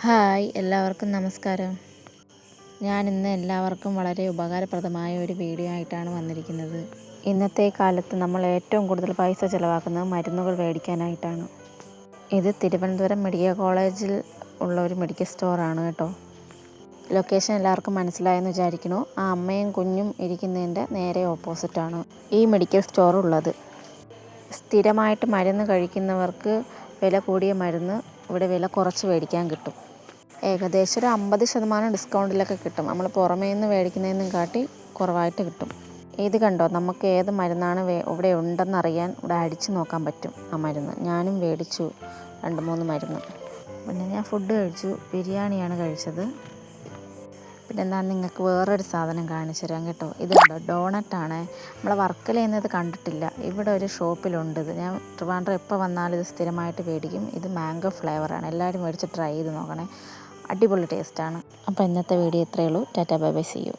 Hi, എല്ലാവർക്കും നമസ്കാരം. ഞാനിന്ന് എല്ലാവർക്കും വളരെ ഉപകാരപ്രദമായ ഒരു വീഡിയോ ആയിട്ടാണ് വന്നിരിക്കുന്നത്. ഇന്നത്തെ കാലത്ത് നമ്മൾ ഏറ്റവും കൂടുതൽ പൈസ ചിലവാക്കുന്നത് മരുന്നുകൾ മേടിക്കാനായിട്ടാണ്. ഇത് തിരുവനന്തപുരം മെഡിക്കൽ കോളേജിൽ ഉള്ള ഒരു മെഡിക്കൽ സ്റ്റോറാണ് കേട്ടോ. ലൊക്കേഷൻ എല്ലാവർക്കും മനസ്സിലായെന്ന് വിചാരിക്കുന്നു. ആ അമ്മയും കുഞ്ഞും ഇരിക്കുന്നതിൻ്റെ നേരെ ഓപ്പോസിറ്റാണ് ഈ മെഡിക്കൽ സ്റ്റോർ ഉള്ളത്. സ്ഥിരമായിട്ട് മരുന്ന് കഴിക്കുന്നവർക്ക് വില കൂടിയ മരുന്ന് ഇവിടെ വില കുറച്ച് മേടിക്കാൻ കിട്ടും. ഏകദേശം ഒരു 50% ഡിസ്കൗണ്ടിലൊക്കെ കിട്ടും. നമ്മൾ പുറമേ നിന്ന് മേടിക്കുന്നതിനും കാട്ടി കുറവായിട്ട് കിട്ടും. ഇത് കണ്ടോ, നമുക്ക് ഏത് മരുന്നാണ് ഇവിടെ ഉണ്ടെന്നറിയാൻ ഇവിടെ അടിച്ചു നോക്കാൻ പറ്റും. ആ മരുന്ന് ഞാനും മേടിച്ചു 2-3 മരുന്ന്. പിന്നെ ഞാൻ ഫുഡ് കഴിച്ചു, ബിരിയാണിയാണ് കഴിച്ചത്. പിന്നെ എന്നാൽ നിങ്ങൾക്ക് വേറൊരു സാധനം കാണിച്ചു തരാം കേട്ടോ. ഇതുണ്ടോ, ഡോണറ്റാണ്. നമ്മളെ വർക്കലയിൽ നിന്ന് ഇത് കണ്ടിട്ടില്ല. ഇവിടെ ഒരു ഷോപ്പിലുണ്ട് ഇത്. ഞാൻ ട്രിവാൻഡ്രം എപ്പോൾ വന്നാലും ഇത് സ്ഥിരമായിട്ട് മേടിക്കും. ഇത് മാംഗോ ഫ്ലേവറാണ്. എല്ലാവരും മേടിച്ച് ട്രൈ ചെയ്ത് നോക്കണേ, അടിപൊളി ടേസ്റ്റാണ്. അപ്പോൾ ഇന്നത്തെ വീഡിയോ ഇത്രയേ ഉള്ളൂ. Ta ta, bye bye, see U.